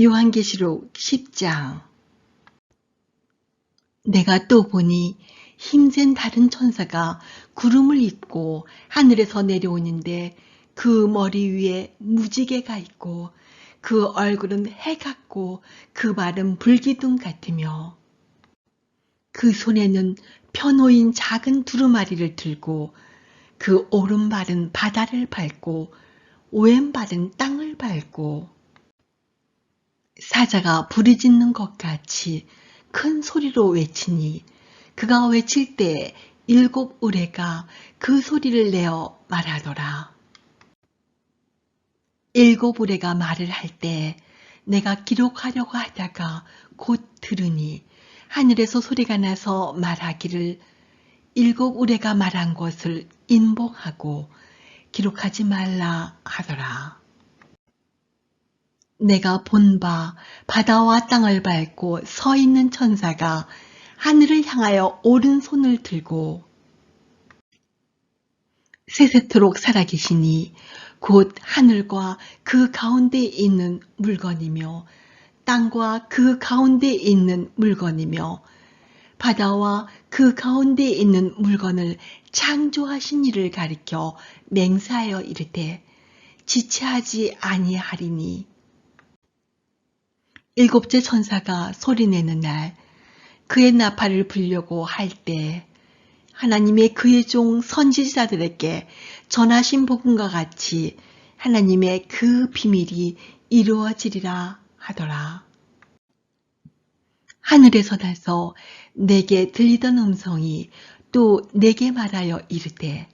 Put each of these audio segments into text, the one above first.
요한계시록 10장. 내가 또 보니 힘센 다른 천사가 구름을 입고 하늘에서 내려오는데 그 머리 위에 무지개가 있고 그 얼굴은 해 같고 그 발은 불기둥 같으며 그 손에는 펴놓인 작은 두루마리를 들고 그 오른발은 바다를 밟고 왼발은 땅을 밟고 사자가 부르짖는 것 같이 큰 소리로 외치니 그가 외칠 때 7 의뢰가 그 소리를 내어 말하더라. 7 의뢰가 말을 할 때 내가 기록하려고 하다가 곧 들으니 하늘에서 소리가 나서 말하기를 7 의뢰가 말한 것을 인봉하고 기록하지 말라 하더라. 내가 본 바 바다와 땅을 밟고 서 있는 천사가 하늘을 향하여 오른손을 들고 세세토록 살아계시니 곧 하늘과 그 가운데 있는 물건이며 땅과 그 가운데 있는 물건이며 바다와 그 가운데 있는 물건을 창조하신 이를 가리켜 맹세하여 이르되 지체하지 아니하리니 7째 천사가 소리내는 날 그의 나팔을 불려고 할 때 하나님의 그의 종 선지자들에게 전하신 복음과 같이 하나님의 그 비밀이 이루어지리라 하더라. 하늘에서 나서 내게 들리던 음성이 또 내게 말하여 이르되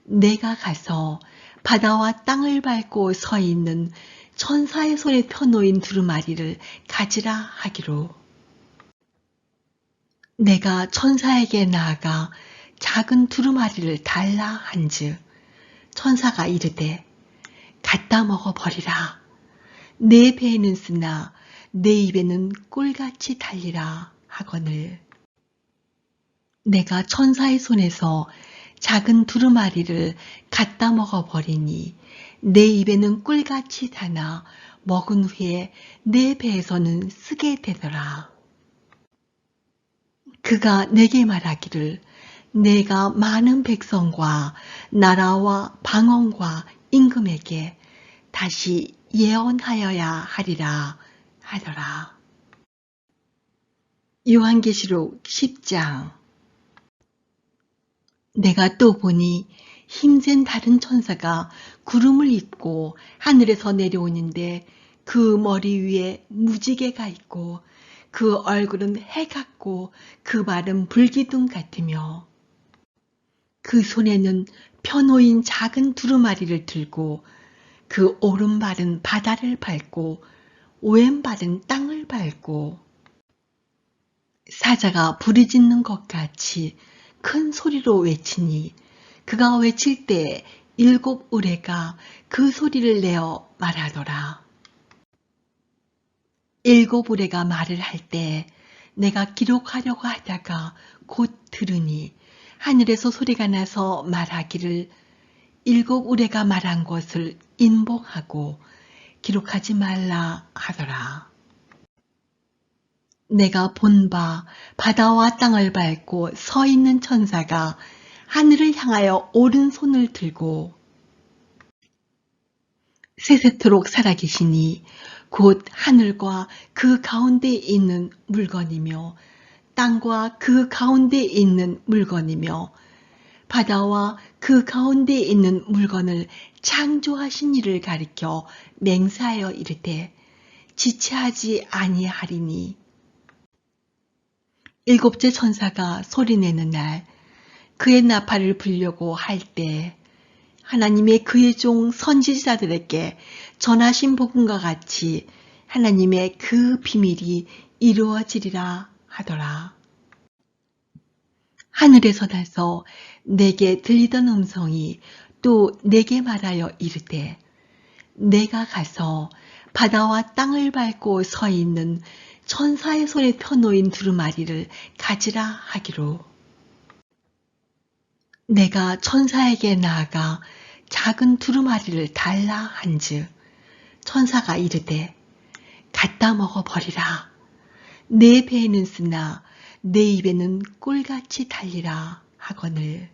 내가 가서 바다와 땅을 밟고 서 있는 천사의 손에 펴놓인 두루마리를 가지라 하기로 내가 천사에게 나아가 작은 두루마리를 달라 한즉 천사가 이르되 갖다 먹어버리라. 내 배에는 쓰나 내 입에는 꿀같이 달리라 하거늘 내가 천사의 손에서 작은 두루마리를 갖다 먹어버리니 내 입에는 꿀같이 다나 먹은 후에 내 배에서는 쓰게 되더라. 그가 내게 말하기를 내가 많은 백성과 나라와 방언과 임금에게 다시 예언하여야 하리라 하더라. 요한계시록 10장. 내가 또 보니 힘센 다른 천사가 구름을 입고 하늘에서 내려오는데 그 머리 위에 무지개가 있고 그 얼굴은 해 같고 그 발은 불기둥 같으며 그 손에는 펴놓인 작은 두루마리를 들고 그 오른발은 바다를 밟고 왼발은 땅을 밟고 사자가 부르짖는 것 같이 큰 소리로 외치니 그가 외칠 때 7 의뢰가 그 소리를 내어 말하더라. 7 의뢰가 말을 할 때 내가 기록하려고 하다가 곧 들으니 하늘에서 소리가 나서 말하기를 7 의뢰가 말한 것을 인봉하고 기록하지 말라 하더라. 내가 본 바 바다와 땅을 밟고 서 있는 천사가 하늘을 향하여 오른손을 들고 세세토록 살아계시니 곧 하늘과 그 가운데 있는 물건이며 땅과 그 가운데 있는 물건이며 바다와 그 가운데 있는 물건을 창조하신 이를 가리켜 맹세하여 이르되 지체하지 아니하리니 7째 천사가 소리내는 날 그의 나팔을 불려고 할 때 하나님의 그의 종 선지자들에게 전하신 복음과 같이 하나님의 그 비밀이 이루어지리라 하더라. 하늘에서 나서 내게 들리던 음성이 또 내게 말하여 이르되 내가 가서 바다와 땅을 밟고 서 있는 천사의 손에 펴놓인 두루마리를 가지라 하기로 내가 천사에게 나아가 작은 두루마리를 달라 한즉 천사가 이르되 갖다 먹어버리라. 내 배에는 쓰나 내 입에는 꿀같이 달리라 하거늘.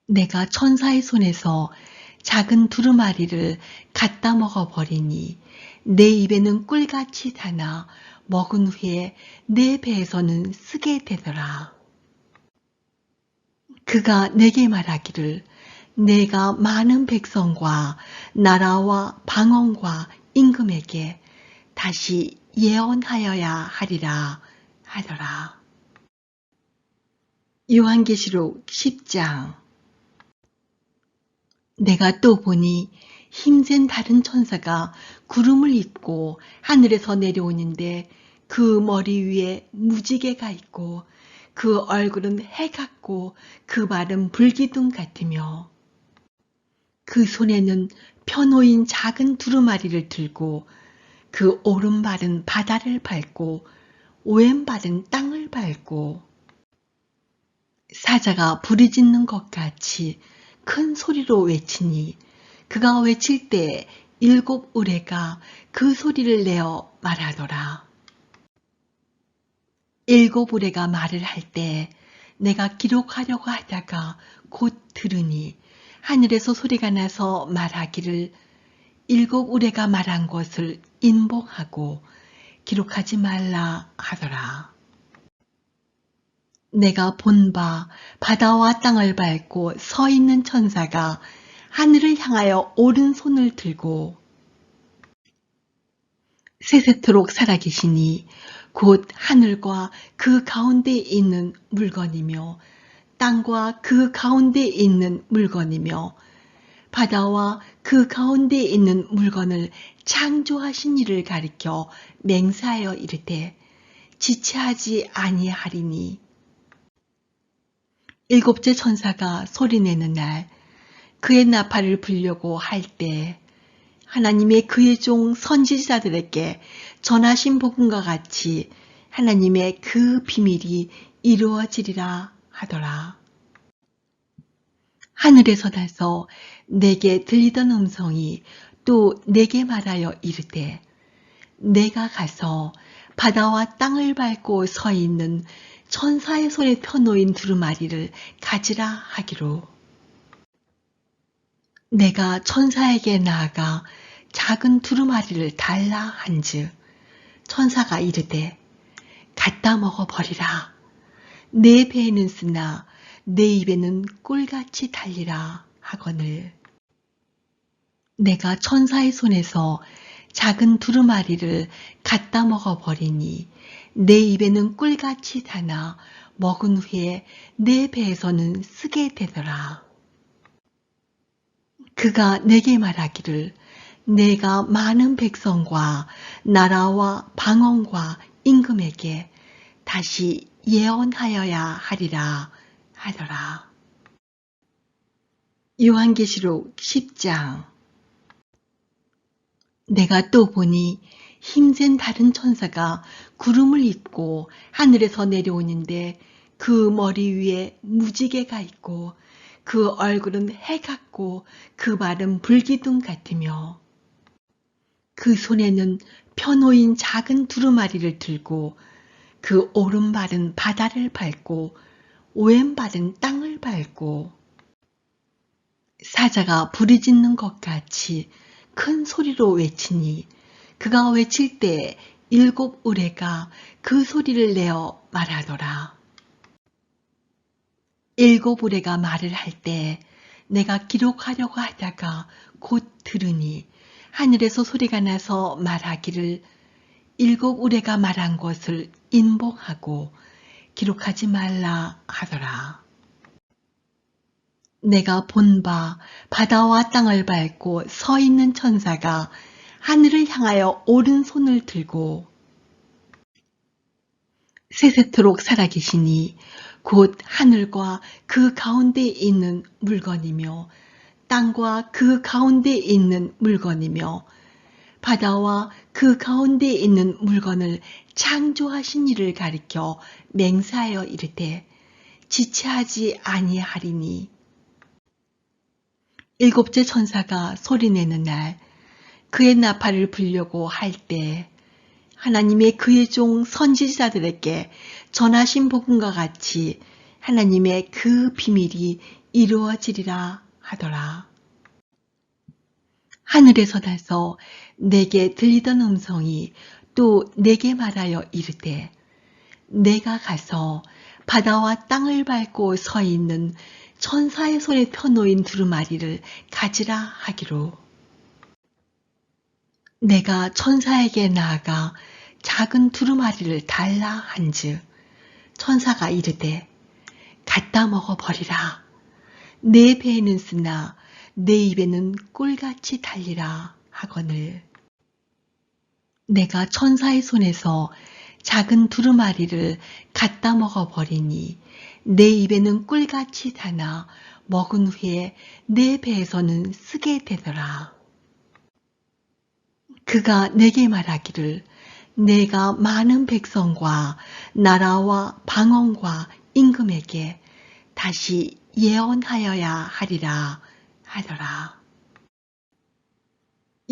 내가 천사의 손에서 작은 두루마리를 갖다 먹어버리니 내 입에는 꿀같이 다나 먹은 후에 내 배에서는 쓰게 되더라. 그가 내게 말하기를 내가 많은 백성과 나라와 방언과 임금에게 다시 예언하여야 하리라 하더라. 요한계시록 10장. 내가 또 보니 힘센 다른 천사가 구름을 입고 하늘에서 내려오는데 그 머리 위에 무지개가 있고 그 얼굴은 해 같고 그 발은 불기둥 같으며 그 손에는 펴놓인 작은 두루마리를 들고 그 오른발은 바다를 밟고 왼발은 땅을 밟고 사자가 부르짖는 것 같이 큰 소리로 외치니 그가 외칠 때 7 우레가 그 소리를 내어 말하더라. 7 우레가 말을 할 때 내가 기록하려고 하다가 곧 들으니 하늘에서 소리가 나서 말하기를 7 우레가 말한 것을 인봉하고 기록하지 말라 하더라. 내가 본 바 바다와 땅을 밟고 서 있는 천사가 하늘을 향하여 오른손을 들고 세세토록 살아계시니 곧 하늘과 그 가운데 있는 물건이며 땅과 그 가운데 있는 물건이며 바다와 그 가운데 있는 물건을 창조하신 이를 가리켜 맹세하여 이르되 지체하지 아니하리니 7째 천사가 소리내는 날 그의 나팔을 불려고 할 때 하나님의 그의 종 선지자들에게 전하신 복음과 같이 하나님의 그 비밀이 이루어지리라 하더라. 하늘에서 나서 내게 들리던 음성이 또 내게 말하여 이르되 내가 가서 바다와 땅을 밟고 서 있는 천사의 손에 펴놓인 두루마리를 가지라 하기로. 내가 천사에게 나아가 작은 두루마리를 달라 한즉 천사가 이르되 갖다 먹어버리라. 내 배에는 쓰나 내 입에는 꿀같이 달리라 하거늘. 내가 천사의 손에서 작은 두루마리를 갖다 먹어버리니 내 입에는 꿀같이 다나 먹은 후에 내 배에서는 쓰게 되더라. 그가 내게 말하기를 내가 많은 백성과 나라와 방언과 임금에게 다시 예언하여야 하리라 하더라. 요한계시록 10장. 내가 또 보니 힘센 다른 천사가 구름을 입고 하늘에서 내려오는데 그 머리 위에 무지개가 있고 그 얼굴은 해 같고 그 발은 불기둥 같으며 그 손에는 펴놓인 작은 두루마리를 들고 그 오른발은 바다를 밟고 왼발은 땅을 밟고 사자가 부르짖는 것 같이 큰 소리로 외치니 그가 외칠 때 7 우레가 그 소리를 내어 말하더라. 7 우레가 말을 할 때 내가 기록하려고 하다가 곧 들으니 하늘에서 소리가 나서 말하기를 7 우레가 말한 것을 인봉하고 기록하지 말라 하더라. 내가 본 바 바다와 땅을 밟고 서 있는 천사가 하늘을 향하여 오른손을 들고 세세토록 살아계시니 곧 하늘과 그 가운데 있는 물건이며 땅과 그 가운데 있는 물건이며 바다와 그 가운데 있는 물건을 창조하신 이를 가리켜 맹세하여 이르되 지체하지 아니하리니 7째 천사가 소리내는 날 그의 나팔을 불려고 할 때 하나님의 그의 종 선지자들에게 전하신 복음과 같이 하나님의 그 비밀이 이루어지리라 하더라. 하늘에서 나서 내게 들리던 음성이 또 내게 말하여 이르되 내가 가서 바다와 땅을 밟고 서 있는 천사의 손에 펴놓인 두루마리를 가지라 하기로. 내가 천사에게 나아가 작은 두루마리를 달라 한즉 천사가 이르되 갖다 먹어버리라. 내 배에는 쓰나 내 입에는 꿀같이 달리라 하거늘. 내가 천사의 손에서 작은 두루마리를 갖다 먹어버리니 내 입에는 꿀같이 다나 먹은 후에 내 배에서는 쓰게 되더라. 그가 내게 말하기를 내가 많은 백성과 나라와 방언과 임금에게 다시 예언하여야 하리라 하더라.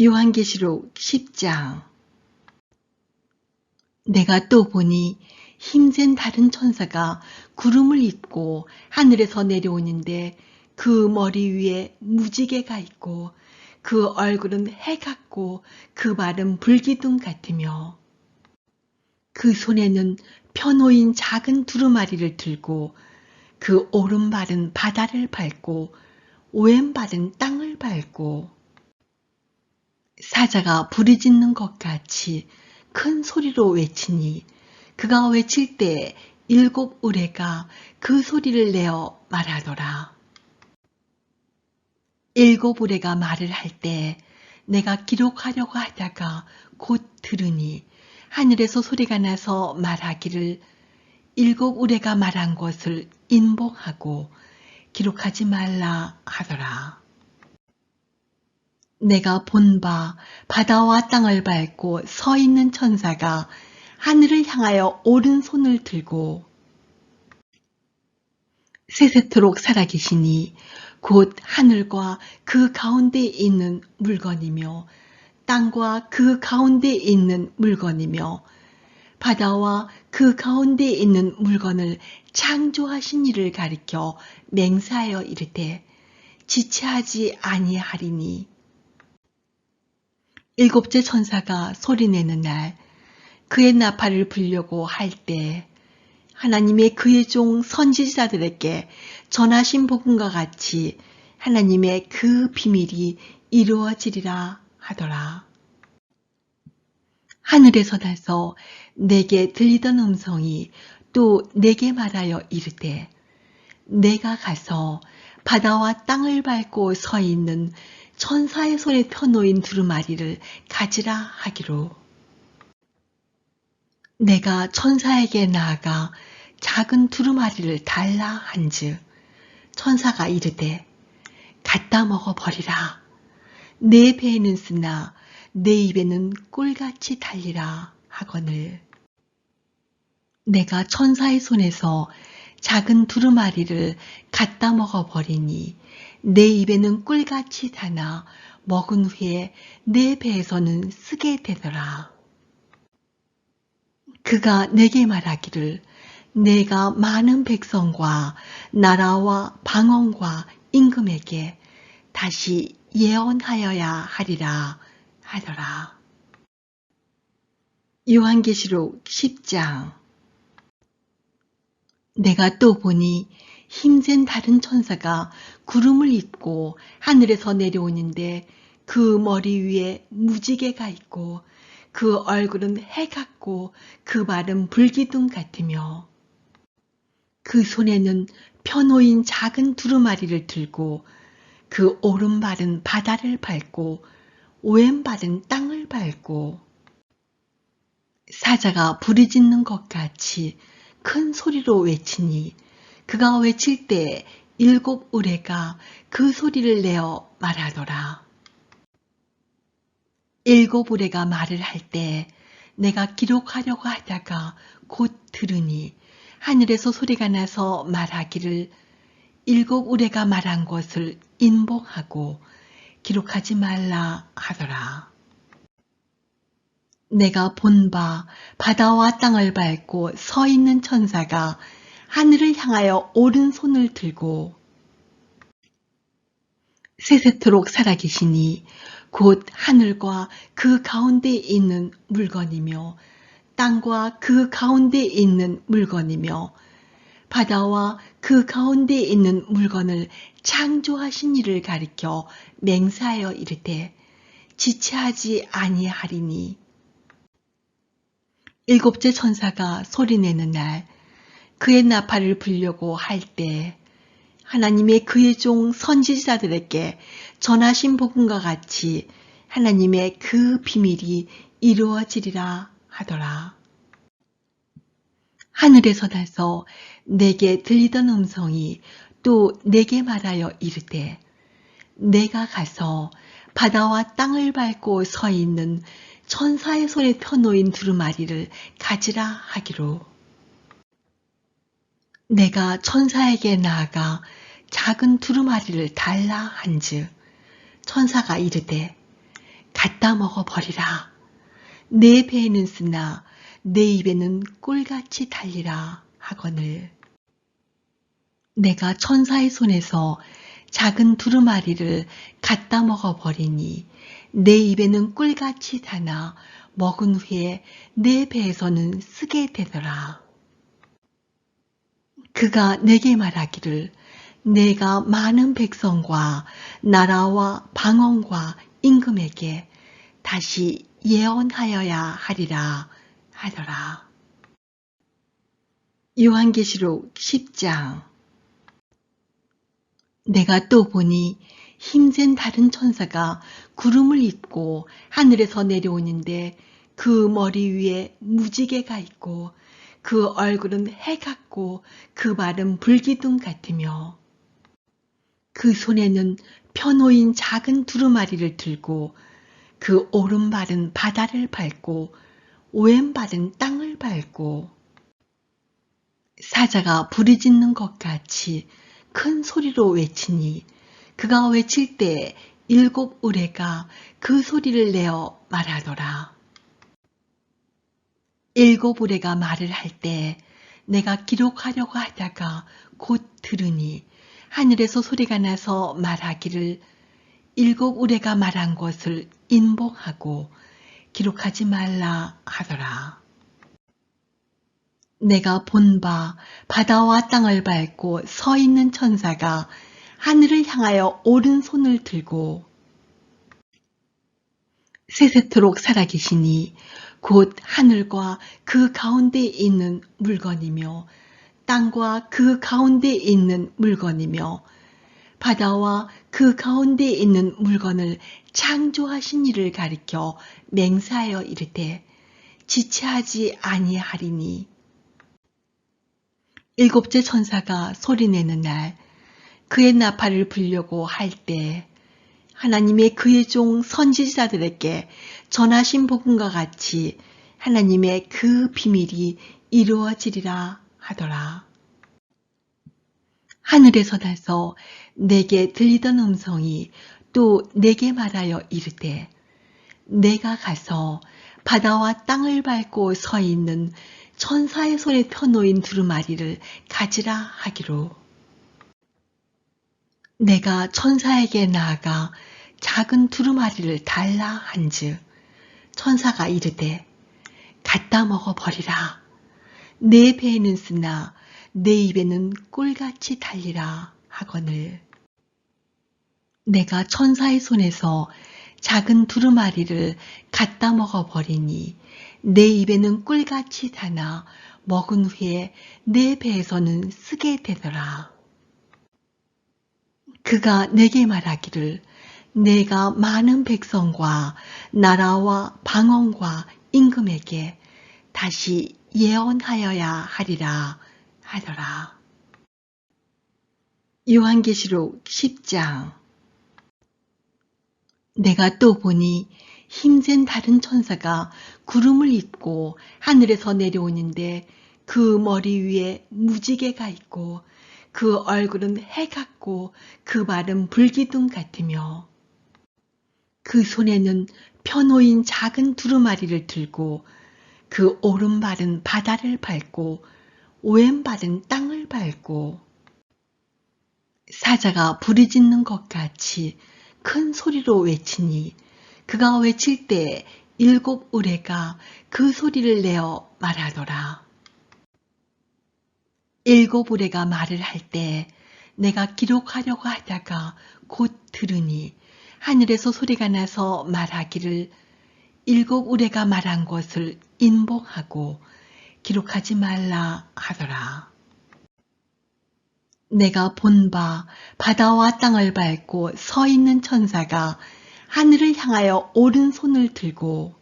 요한계시록 10장. 내가 또 보니 힘센 다른 천사가 구름을 입고 하늘에서 내려오는데 그 머리 위에 무지개가 있고 그 얼굴은 해 같고 그 발은 불기둥 같으며 그 손에는 펴놓인 작은 두루마리를 들고 그 오른발은 바다를 밟고 왼발은 땅을 밟고 사자가 부르짖는 것 같이 큰 소리로 외치니 그가 외칠 때 7 우레가 그 소리를 내어 말하더라. 7 우레가 말을 할 때 내가 기록하려고 하다가 곧 들으니 하늘에서 소리가 나서 말하기를 7 우레가 말한 것을 인봉하고 기록하지 말라 하더라. 내가 본 바 바다와 땅을 밟고 서 있는 천사가 하늘을 향하여 오른손을 들고 세세토록 살아계시니 곧 하늘과 그 가운데에 있는 물건이며 땅과 그 가운데에 있는 물건이며 바다와 그 가운데에 있는 물건을 창조하신 이를 가리켜 맹세하여 이르되 지체하지 아니하리니. 7째 천사가 소리내는 날 그의 나팔을 불려고 할 때 하나님의 그의 종 선지자들에게 전하신 복음과 같이 하나님의 그 비밀이 이루어지리라 하더라. 하늘에서 나서 내게 들리던 음성이 또 내게 말하여 이르되 내가 가서 바다와 땅을 밟고 서 있는 천사의 손에 펴놓인 두루마리를 가지라 하기로. 내가 천사에게 나아가 작은 두루마리를 달라 한즉 천사가 이르되 갖다 먹어버리라. 내 배에는 쓰나 내 입에는 꿀같이 달리라 하거늘. 내가 천사의 손에서 작은 두루마리를 갖다 먹어버리니 내 입에는 꿀같이 다나 먹은 후에 내 배에서는 쓰게 되더라. 그가 내게 말하기를 내가 많은 백성과 나라와 방언과 임금에게 다시 예언하여야 하리라 하더라. 요한계시록 10장. 내가 또 보니 힘센 다른 천사가 구름을 입고 하늘에서 내려오는데 그 머리 위에 무지개가 있고 그 얼굴은 해 같고 그 발은 불기둥 같으며 그 손에는 펴놓인 작은 두루마리를 들고 그 오른발은 바다를 밟고 왼발은 땅을 밟고 사자가 부르짖는 것 같이 큰 소리로 외치니 그가 외칠 때 7 우레가 그 소리를 내어 말하더라. 7 우레가 말을 할 때 내가 기록하려고 하다가 곧 들으니 하늘에서 소리가 나서 말하기를 7 우레가 말한 것을 인봉하고 기록하지 말라 하더라. 내가 본 바 바다와 땅을 밟고 서 있는 천사가 하늘을 향하여 오른손을 들고 세세토록 살아계시니 곧 하늘과 그 가운데 있는 물건이며 땅과 그 가운데 있는 물건이며 바다와 그 가운데 있는 물건을 창조하신 이를 가리켜 맹세하여 이르되 지체하지 아니하리니. 일곱째 천사가 소리내는 날 그의 나팔을 불려고 할 때 하나님의 그의 종 선지자들에게 전하신 복음과 같이 하나님의 그 비밀이 이루어지리라 하더라. 하늘에서 나서 내게 들리던 음성이 또 내게 말하여 이르되 내가 가서 바다와 땅을 밟고 서 있는 천사의 손에 펴놓인 두루마리를 가지라 하기로. 내가 천사에게 나아가 작은 두루마리를 달라 한즉 천사가 이르되 갖다 먹어버리라. 내 배에는 쓰나 내 입에는 꿀같이 달리라 하거늘. 내가 천사의 손에서 작은 두루마리를 갖다 먹어버리니 내 입에는 꿀같이 다나 먹은 후에 내 배에서는 쓰게 되더라. 그가 내게 말하기를 내가 많은 백성과 나라와 방언과 임금에게 다시 예언하여야 하리라 하더라. 요한계시록 10장. 내가 또 보니 힘센 다른 천사가 구름을 입고 하늘에서 내려오는데 그 머리 위에 무지개가 있고 그 얼굴은 해 같고 그 발은 불기둥 같으며 그 손에는 펴놓인 작은 두루마리를 들고 그 오른발은 바다를 밟고 왼발은 땅을 밟고 사자가 부르짖는 것 같이 큰 소리로 외치니 그가 외칠 때 일곱 우레가 그 소리를 내어 말하더라. 일곱 우레가 말을 할 때 내가 기록하려고 하다가 곧 들으니 하늘에서 소리가 나서 말하기를 일곱 우레가 말한 것을 인봉하고 기록하지 말라 하더라. 내가 본 바 바다와 땅을 밟고 서 있는 천사가 하늘을 향하여 오른손을 들고 세세토록 살아계시니 곧 하늘과 그 가운데 있는 물건이며 땅과 그 가운데 있는 물건이며 바다와 그 가운데 있는 물건을 창조하신 이를 가리켜 맹세하여 이르되 지체하지 아니하리니. 일곱째 천사가 소리내는 날 그의 나팔을 불려고 할 때 하나님의 그의 종 선지자들에게 전하신 복음과 같이 하나님의 그 비밀이 이루어지리라 하더라. 하늘에서 나서 내게 들리던 음성이 또 내게 말하여 이르되 내가 가서 바다와 땅을 밟고 서 있는 천사의 손에 펴놓인 두루마리를 가지라 하기로. 내가 천사에게 나아가 작은 두루마리를 달라 한즉 천사가 이르되 갖다 먹어버리라. 내 배에는 쓰나 내 입에는 꿀같이 달리라 하거늘. 내가 천사의 손에서 작은 두루마리를 갖다 먹어버리니 내 입에는 꿀같이 다나 먹은 후에 내 배에서는 쓰게 되더라. 그가 내게 말하기를 내가 많은 백성과 나라와 방언과 임금에게 다시 예언하여야 하리라 하더라. 요한계시록 10장. 내가 또 보니 힘센 다른 천사가 구름을 입고 하늘에서 내려오는데 그 머리 위에 무지개가 있고 그 얼굴은 해 같고 그 발은 불기둥 같으며 그 손에는 펴놓인 작은 두루마리를 들고 그 오른발은 바다를 밟고 왼발은 땅을 밟고 사자가 부르짖는 것 같이 큰 소리로 외치니 그가 외칠 때 7 의뢰가 그 소리를 내어 말하더라. 7 의뢰가 말을 할 때 내가 기록하려고 하다가 곧 들으니 하늘에서 소리가 나서 말하기를 7 의뢰가 말한 것을 인봉하고 기록하지 말라 하더라. 내가 본 바 바다와 땅을 밟고 서 있는 천사가 하늘을 향하여 오른손을 들고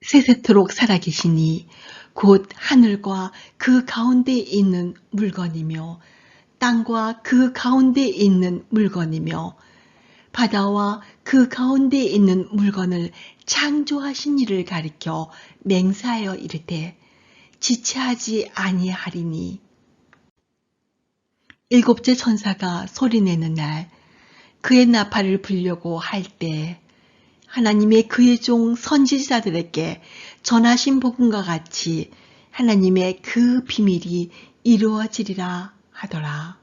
세세토록 살아계시니 곧 하늘과 그 가운데에 있는 물건이며 땅과 그 가운데에 있는 물건이며 바다와 그 가운데에 있는 물건을 창조하신 이를 가리켜 맹세하여 이르되 지체하지 아니하리니 7째 천사가 소리내는 날 그의 나팔을 불려고 할 때 하나님의 그의 종 선지자들에게 전하신 복음과 같이 하나님의 그 비밀이 이루어지리라 하더라.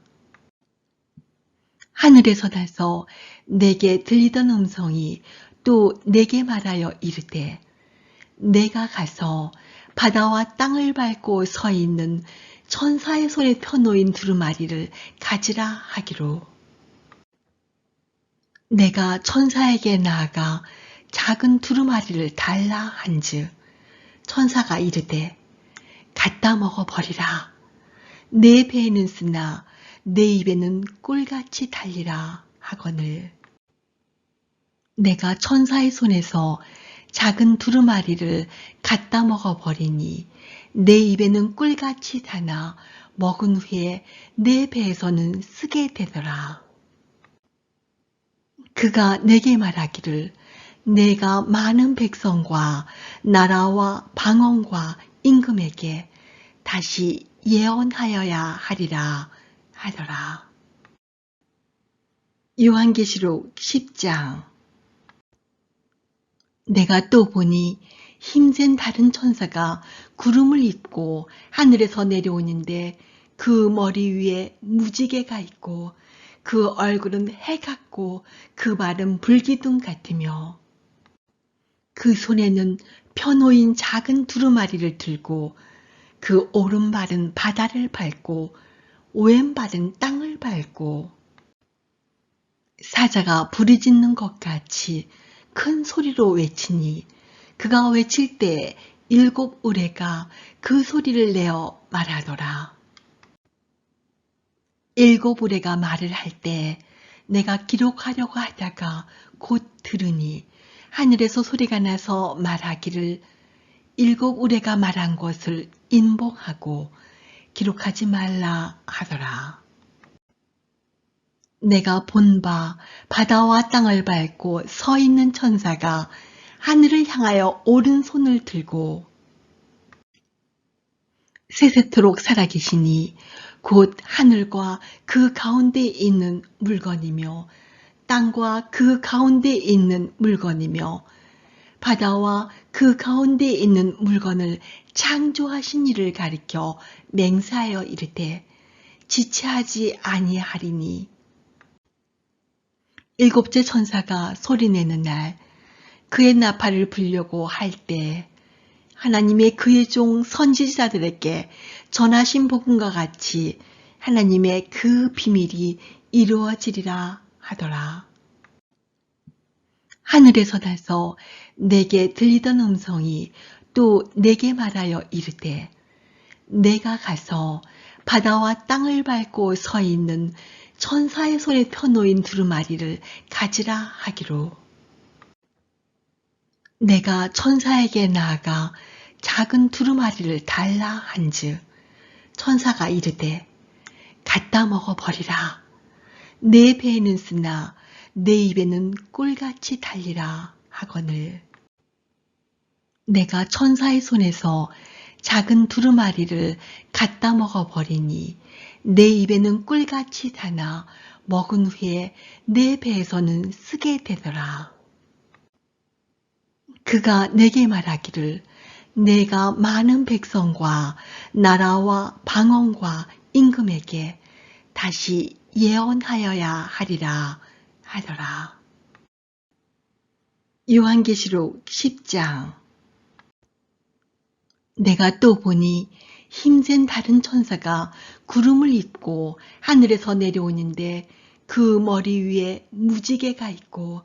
하늘에서 나서 내게 들리던 음성이 또 내게 말하여 이르되 내가 가서 바다와 땅을 밟고 서 있는 천사의 손에 펴놓인 두루마리를 가지라 하기로 내가 천사에게 나아가 작은 두루마리를 달라 한즉 천사가 이르되 갖다 먹어버리라. 내 배에는 쓰나 내 입에는 꿀같이 달리라 하거늘 내가 천사의 손에서 작은 두루마리를 갖다 먹어버리니 내 입에는 꿀같이 다나 먹은 후에 내 배에서는 쓰게 되더라. 그가 내게 말하기를 내가 많은 백성과 나라와 방언과 임금에게 다시 예언하여야 하리라 하더라. 요한계시록 10장. 내가 또 보니 힘센 다른 천사가 구름을 입고 하늘에서 내려오는데 그 머리 위에 무지개가 있고 그 얼굴은 해 같고 그 발은 불기둥 같으며 그 손에는 펴놓인 작은 두루마리를 들고 그 오른발은 바다를 밟고 왼발은 땅을 밟고 사자가 부르짖는 것 같이 큰 소리로 외치니 그가 외칠 때 7 의뢰가 그 소리를 내어 말하더라. 7 의뢰가 말을 할 때 내가 기록하려고 하다가 곧 들으니 하늘에서 소리가 나서 말하기를 7 의뢰가 말한 것을 인봉하고 기록하지 말라 하더라. 내가 본 바 바다와 땅을 밟고 서 있는 천사가 하늘을 향하여 오른손을 들고 세세토록 살아계시니 곧 하늘과 그 가운데에 있는 물건이며 땅과 그 가운데에 있는 물건이며 바다와 그 가운데에 있는 물건을 창조하신 이를 가리켜 맹세하여 이르되 지체하지 아니하리니 7째 천사가 소리내는 날 그의 나팔을 불려고 할 때 하나님의 그의 종 선지자들에게 전하신 복음과 같이 하나님의 그 비밀이 이루어지리라 하더라. 하늘에서 나서 내게 들리던 음성이 또 내게 말하여 이르되 내가 가서 바다와 땅을 밟고 서 있는 천사의 손에 펴놓인 두루마리를 가지라 하기로 내가 천사에게 나아가 작은 두루마리를 달라 한즉 천사가 이르되 갖다 먹어버리라. 내 배에는 쓰나 내 입에는 꿀같이 달리라 하거늘 내가 천사의 손에서 작은 두루마리를 갖다 먹어버리니 내 입에는 꿀같이 다나 먹은 후에 내 배에서는 쓰게 되더라. 그가 내게 말하기를 내가 많은 백성과 나라와 방언과 임금에게 다시 예언하여야 하리라 하더라. 요한계시록 10장. 내가 또 보니 힘센 다른 천사가 구름을 입고 하늘에서 내려오는데 그 머리 위에 무지개가 있고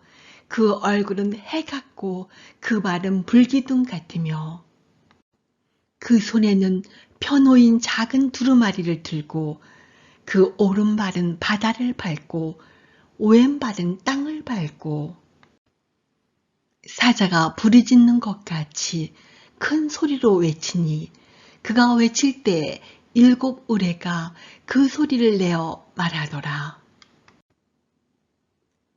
그 얼굴은 해 같고 그 발은 불기둥 같으며 그 손에는 펴놓인 작은 두루마리를 들고 그 오른발은 바다를 밟고 왼발은 땅을 밟고 사자가 부르짖는 것 같이 큰 소리로 외치니 그가 외칠 때 7 우레가 그 소리를 내어 말하더라.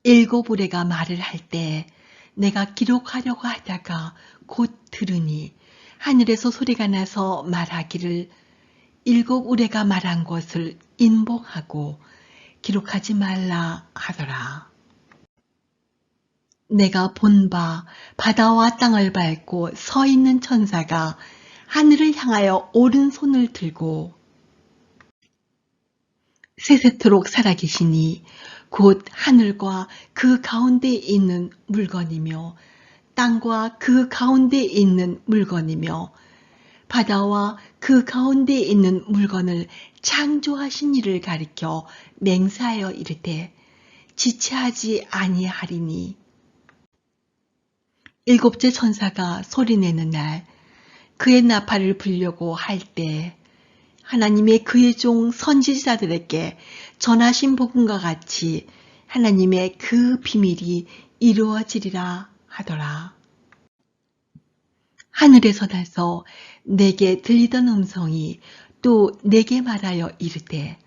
7 우레가 말을 할 때 내가 기록하려고 하다가 곧 들으니 하늘에서 소리가 나서 말하기를 7 우레가 말한 것을 인봉하고 기록하지 말라 하더라. 내가 본 바 바다와 땅을 밟고 서 있는 천사가 하늘을 향하여 오른손을 들고 세세토록 살아계시니 곧 하늘과 그 가운데 있는 물건이며 땅과 그 가운데 있는 물건이며 바다와 그 가운데 있는 물건을 창조하신 이를 가리켜 맹세하여 이르되 지체하지 아니하리니 7째 천사가 소리내는 날 그의 나팔을 불려고 할 때 하나님의 그의 종 선지자들에게 전하신 복음과 같이 하나님의 그 비밀이 이루어지리라 하더라. 하늘에서 나서 내게 들리던 음성이 또 내게 말하여 이르되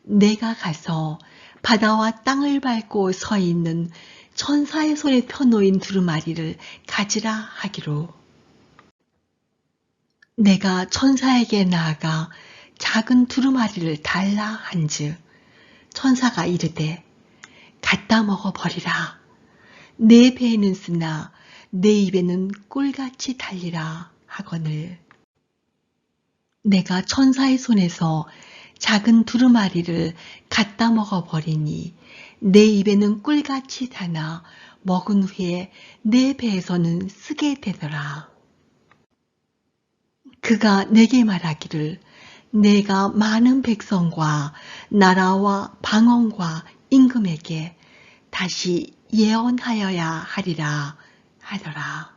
내가 가서 바다와 땅을 밟고 서 있는 천사의 손에 펴놓인 두루마리를 가지라 하기로 내가 천사에게 나아가 작은 두루마리를 달라 한즉 천사가 이르되 갖다 먹어버리라. 내 배에는 쓰나 내 입에는 꿀같이 달리라 하거늘 내가 천사의 손에서 작은 두루마리를 갖다 먹어버리니 내 입에는 꿀같이 다나 먹은 후에 내 배에서는 쓰게 되더라. 그가 내게 말하기를 내가 많은 백성과 나라와 방언과 임금에게 다시 예언하여야 하리라 하더라.